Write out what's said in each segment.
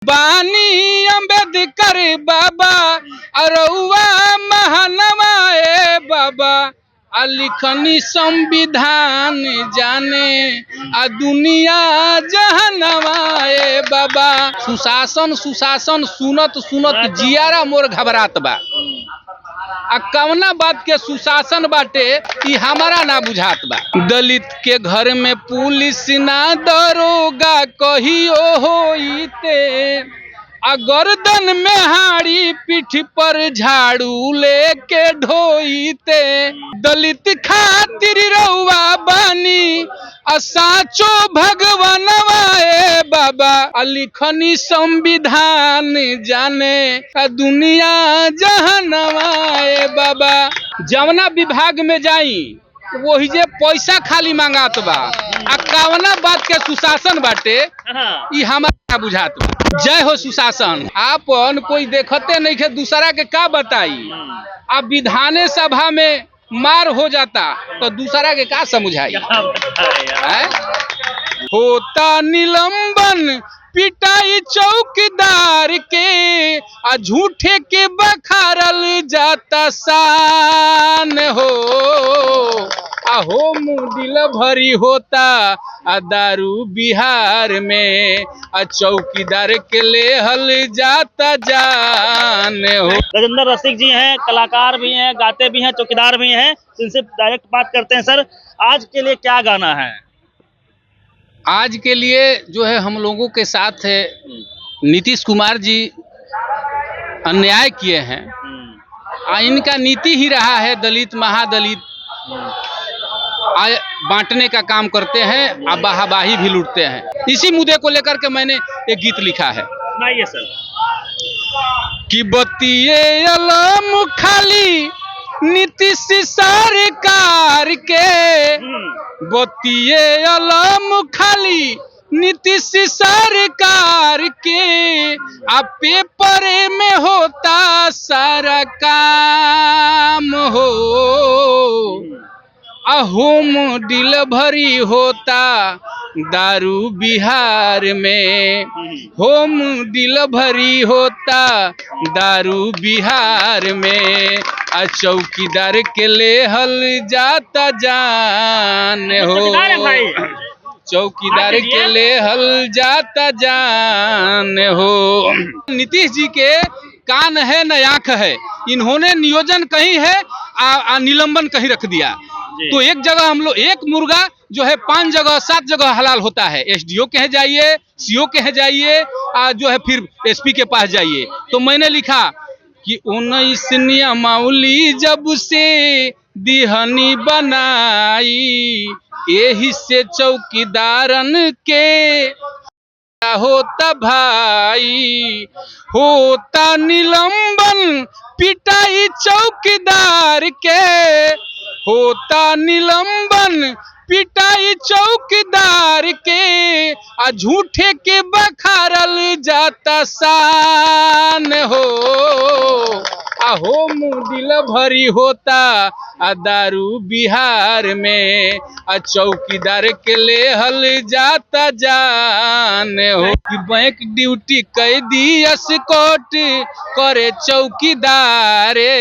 बानी अम्बेडकर बाबा अरउआ महानवाए बाबा लिखनी संविधान जाने दुनिया जहनवाए बाबा। सुशासन सुशासन सुनत सुनत जियारा मोर घबरात बा। कवना बात के सुशासन बाटे ई हमारा ना बुझात बा। दलित के घर में पुलिस ना दरोगा कहियो होइते, गर्दन में हाड़ी पीठ पर झाड़ू लेके ढोइते। दलित खातिर रउआ बानी साचो भगवानवाए बाबा लिखनी संविधान जाने दुनिया जहनवाए बाबा। जवना विभाग में जाई वही जे पैसा खाली मांगात बा। कवना बात के सुशासन बाटे ई हमारा बुझात बा। जय हो सुशासन। आपन कोई देखते नहीं के दूसरा के का बताई। अब विधाने सभा में मार हो जाता तो दूसरा के का समझाई। होता निलंबन पिटाई चौकीदार के झूठे के बखारल जाता शान हो। होम डिलीवरी होता दारू बिहार में चौकीदार के लेहल जाता जान हो। गजेंद्र रसिक जी हैं, कलाकार भी हैं, गाते भी हैं, चौकीदार भी हैं। इनसे डायरेक्ट बात करते हैं। सर, आज के लिए क्या गाना है? आज के लिए जो है हम लोगों के साथ है नीतीश कुमार जी अन्याय किए हैं। इनका नीति ही रहा है दलित महादलित बांटने का काम करते हैं और वाहवाही भी लूटते हैं। इसी मुद्दे को लेकर के मैंने एक गीत लिखा है। सुनाइए सर। कि बतिये अलम खाली नीतीश सरकार के, बतिये अलम खाली नीतीश सरकार के पेपर में होता सारा काम हो। होम डिलीवरी होता दारू बिहार में, होम डिलीवरी होता दारू बिहार में चौकीदार के लेहल जाता जान हो। चौकीदार के लेहल जाता जान हो। नीतीश जी के कान है न आंख है। इन्होंने नियोजन कहीं है निलंबन कहीं रख दिया। तो एक जगह हम लोग एक मुर्गा जो है 5 जगह 7 जगह हलाल होता है। एसडीओ के यहाँ जाइए, सीओ के यहाँ जाइए, जो है फिर एसपी के पास जाइए। तो मैंने लिखा कि 19 नियमावली जब से दिहनी बनाई, यही से चौकीदारन के होता भाई। होता निलंबन पिटाई चौकीदार के, होता निलंबन पिटाई चौकीदार के झूठे के बखारल जाता शान हो। होम डिलीवरी होता दारू बिहार में चौकीदार के लेहल जाता जान हो। कि बैंक ड्यूटी कैदी एस्कॉर्ट करे चौकीदारे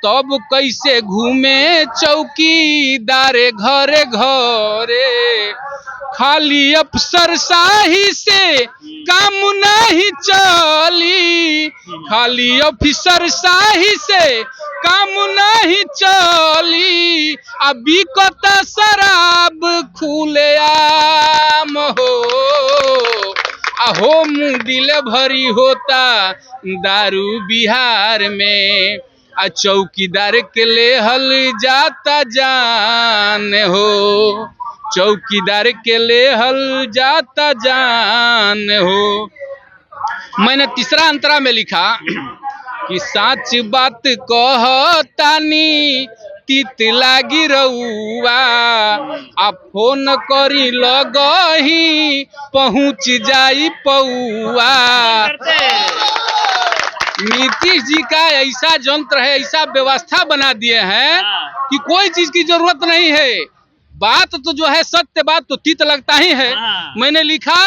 तब कैसे घूमे चौकीदारे घरे घरे। खाली अफसर शाही से काम नहीं चली, खाली अफसर शाही से काम नहीं चली। बिकत शराब खुलेआम हो। होम डिलीवरी होता दारू बिहार में चौकीदार के लेहल जाता जान हो। चौकीदार के लेहल जाता जान हो। मैंने तीसरा अंतरा में लिखा कि सच बात कहतानी तीत लागी रउआ फोन करी लगही पहुँच जाई पौआ। नीतीश जी का ऐसा यंत्र है, ऐसा व्यवस्था बना दिए हैं कि कोई चीज की जरूरत नहीं है। बात तो जो है सत्य बात तो तीत लगता ही है। हाँ। मैंने लिखा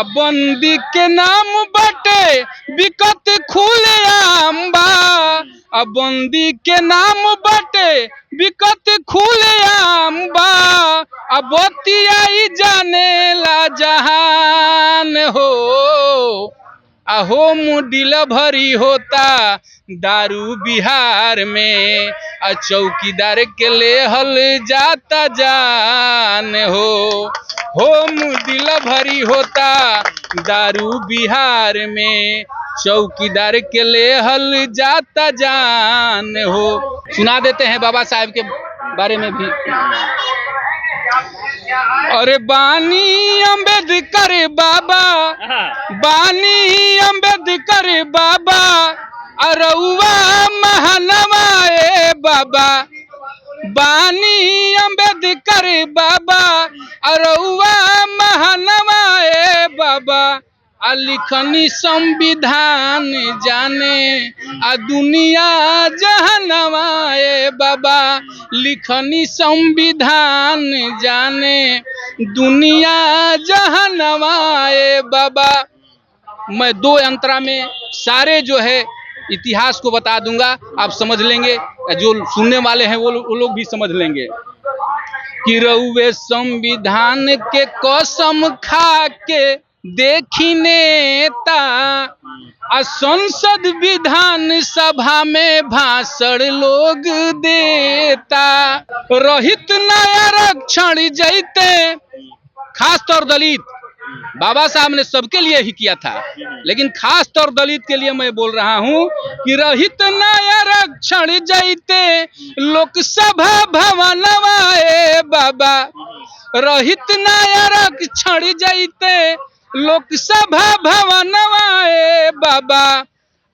बंदी के नाम बटे बिकत खुलेआम बा, बंदी के नाम बटे बिकत खुलेआम बा, बतियाई जाने ला जहान हो, होम डिलीवरी होता दारू बिहार में, चौकीदार के लेहल जाता जान हो, होम डिलीवरी होता दारू बिहार में, चौकीदार के लेहल जाता जान हो। सुना देते हैं बाबा साहब के बारे में भी। अरे बानी अम्बेडकर बाबा, बानी अम्बेडकर बाबा, अरउआ महानवाए बाबा, बानी अम्बेडकर बाबा, अरउआ महानवाए बाबा, लिखनी संविधान जाने दुनिया जहानवाए बाबा, लिखनी संविधान जाने दुनिया जहानवाए बाबा। मैं 2 अंतरा में सारे जो है इतिहास को बता दूंगा, आप समझ लेंगे, जो सुनने वाले हैं वो लोग भी समझ लेंगे कि रउए संविधान के कसम खा के देखी नेता, संसद विधान सभा में भाषण लोग देता, रहित नया आरक्षण जैते, खास तौर दलित, बाबा साहब ने सबके लिए ही किया था, लेकिन खास तौर दलित के लिए मैं बोल रहा हूं कि रहित नया आरक्षण जैते लोकसभा भवनवाए बाबा, रहित नया आरक्षण जैते लोकसभा भवनवाए बाबा,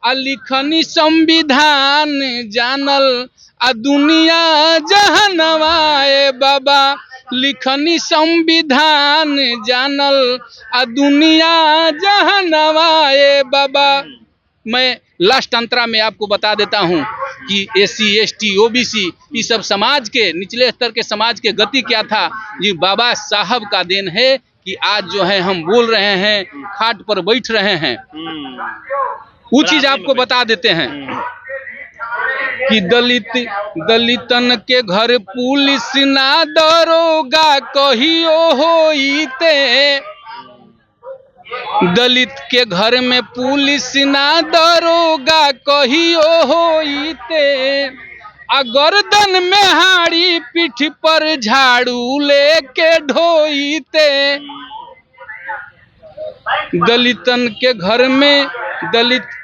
लिखनी संविधान जानल दुनिया जहानवाए बाबा, लिखनी संविधान जानल दुनिया जहानवाए बाबा। मैं लास्ट अंतरा में आपको बता देता हूं कि SC ST OBC इस सब समाज के निचले स्तर के समाज के गति क्या था, ये बाबा साहब का देन है कि आज जो है हम बोल रहे हैं, खाट पर बैठ रहे हैं। वो चीज आपको बता देते हैं कि दलितन के घर पुलिस ना दरोगा कहियो होइते, दलित के घर में पुलिस ना दरोगा कहियो होइते, गर्दन में हाड़ी पीठ पर झाड़ू लेके ढोइते, दलित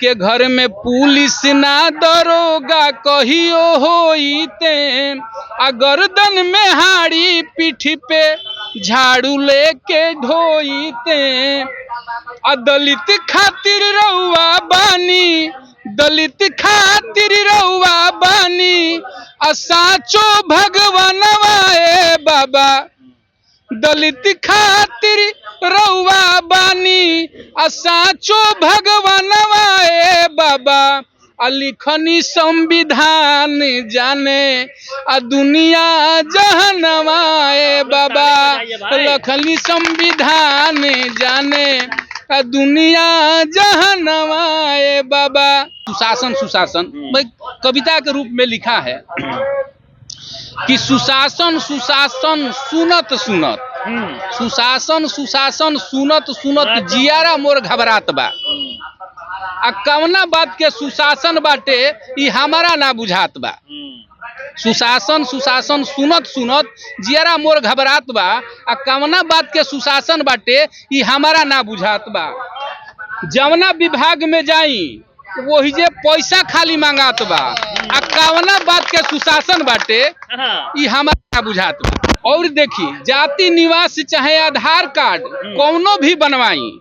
के घर में पुलिस ना दरोगा कहियो होइते, गर्दन में हाड़ी पीठ पे झाड़ू लेके ढोइते, दलित खातिर रउआ बानी, दलित खातिर रउआ बानी, साचो भगवानवाए बाबा, दलित खातिर रउआ बानी, साचो भगवानवाए बाबा, लिखनी संविधान जाने दुनिया जहानवाए बाबा, लिखनी संविधान जाने दुनिया जहानवाए बाबा। सुशासन सुशासन मैं कविता के रूप में लिखा है कि सुशासन सुशासन सुनत सुनत, सुशासन सुशासन सुनत सुनत जियारा मोर घबरात बा, कवना बात के सुशासन बाटे ई हमारा ना बुझात बा, सुशासन सुशासन सुनत सुनत जियारा मोर घबरात बा, कवना बात के सुशासन बाटे ई हमारा ना बुझात बा, जवना विभाग में जाई वही जे पैसा खाली मांगात बा, कवना बात के सुशासन बाटे ई हमारा ना बुझात बा। और देखी जाति निवास चाहे आधार कार्ड कौनो भी बनवाई,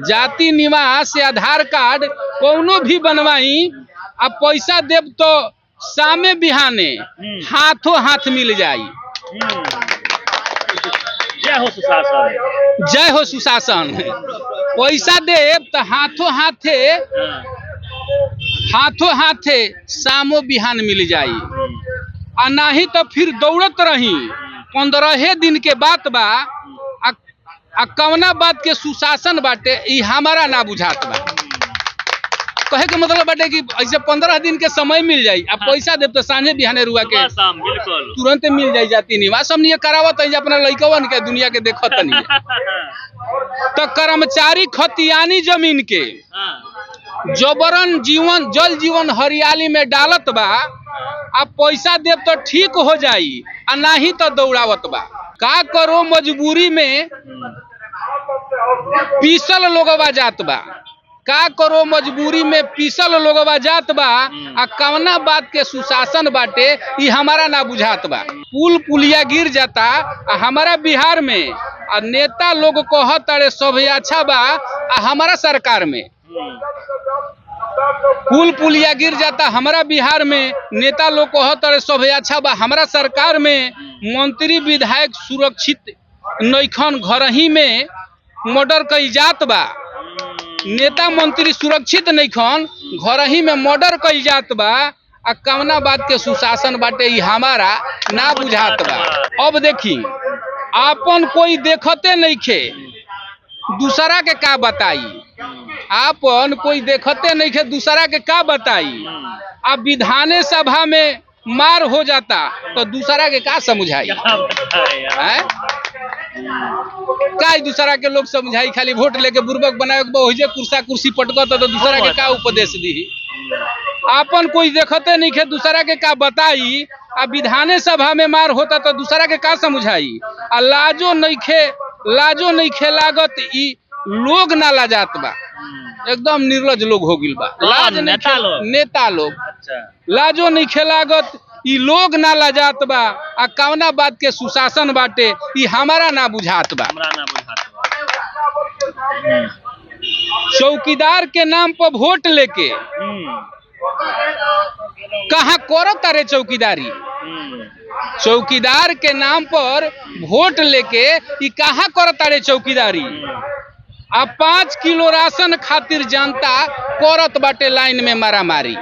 जाति निवास से आधार कार्ड कौनो भी बनवाई, अब पैसा देव तो सामे बिहाने हाथों हाथ मिल जाई। जय हो सुशासन, जय हो सुशासन। पैसा देव तो हाथों हाथे सामो बिहान मिल जाई, नहीं तो फिर दौड़त रही 15 दिन के बात बा आ कवना बात के सुशासन बाटे ई हमारा ना बुझात बा। कहे के मतलब बाटे कि ऐसे 15 दिन के समय मिल जाई, अब पैसा देव तो सांझे बिहाने रुआ के बिल्कुल तुरंत मिल जाई जाती नहीं सब नहीं करावत है अपना लइकवन के दुनिया के देखत नहीं। तो कर्मचारी खतियानी जमीन के जबरन जीवन जल जीवन हरियाली में डालत बा, अब पैसा देव तो ठीक हो जाई आ नहीं तो दौड़ावत बा। का करो मजबूरी में पीसल लोगवा जात बा, का करो मजबूरी में पीसल लोगवा जात बा आ कवना बात के सुशासन बाटे ई हमारा ना बुझात बा। पुल पुलिया गिर जाता आ हमारा बिहार में आ नेता लोग कहत अरे सब अच्छा बा आ हमारा सरकार में पुल पुलिया गिर जाता हमारा बिहार में नेता लोग कहत अरे सब अच्छा बा हमारा सरकार में मंत्री विधायक सुरक्षित नइखन घर ही में मर्डर कई जात बा। नेता मंत्री सुरक्षित नइखन घर ही में मर्डर कई जात बा आ कवना बात के सुशासन बाटे ई हमारा ना बुझात बा। अब देखी आपन कोई देखते नइखे दूसरा के का बताई, आपन कोई देखते नइखे दूसरा के का बताई। अब विधाने सभा में मार हो जाता तो दूसरा के का समझाई है? का दूसरा के लोग समझाई खाली वोट लेके बुर्बक बनावे के कुर्सी पटकत तो दूसरा के का उपदेश दी। आपन कोई देखते नहीं खे दूसरा के का बताई, आ विधाने सभा में मार होता तो दूसरा के का समझाई। आ लाजो नहीं खे लागत ई लोग ना लाजात बा, एकदम निर्लज लोग हो गिल बा। लाज नेता लोग लाजो नहीं खे लागत ई लोग ना लाजात बा आ कवना बात के सुशासन बाटे ई हमारा ना बुझात बा। चौकीदार के नाम पर वोट लेके कहाँ करत रे चौकीदारी, चौकीदार के नाम पर वोट लेके ई कहाँ करत रे चौकीदारी। आ 5 किलो राशन खातिर जनता करत बाटे लाइन में मारामारी।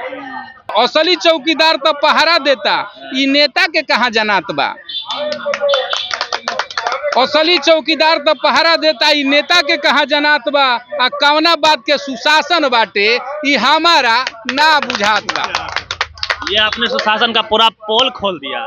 असली चौकीदार तो पहरा देता ई नेता के कहाँ जनात बा। असली चौकीदार तो पहरा देता ई नेता के कहाँ जनात बा आ कवना बात के सुशासन बाटे ई हमारा ना बुझात बा। ये आपने सुशासन का पूरा पोल खोल दिया।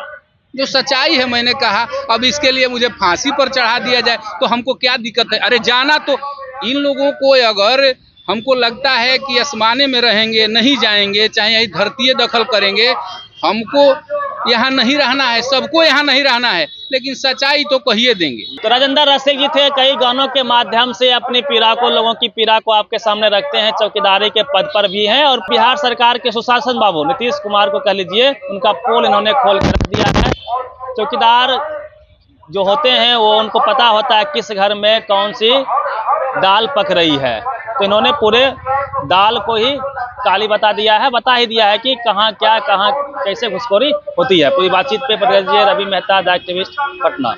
जो सच्चाई है मैंने कहा अब इसके लिए मुझे फांसी पर चढ़ा दिया जाए तो हमको क्या दिक्कत है। अरे जाना तो इन लोगों को अगर हमको लगता है कि आसमाने में रहेंगे नहीं जाएंगे, चाहे यही धरती दखल करेंगे, हमको यहाँ नहीं रहना है, सबको यहाँ नहीं रहना है, लेकिन सच्चाई तो कहिए देंगे। तो राजेंद्र रसिक जी थे, कई गानों के माध्यम से अपनी पीड़ा को लोगों की पीड़ा को आपके सामने रखते हैं। चौकीदारी के पद पर भी हैं और बिहार सरकार के सुशासन बाबू नीतीश कुमार को कह लीजिए उनका पोल इन्होंने खोल कर दिया है। चौकीदार जो होते हैं वो उनको पता होता है किस घर में कौन सी दाल पक रही है, तो इन्होंने पूरे दाल को ही काली बता ही दिया है कि कहाँ क्या कहाँ कैसे घुसखोरी होती है। पूरी बातचीत पे रवि मेहता, द एक्टिविस्ट, पटना।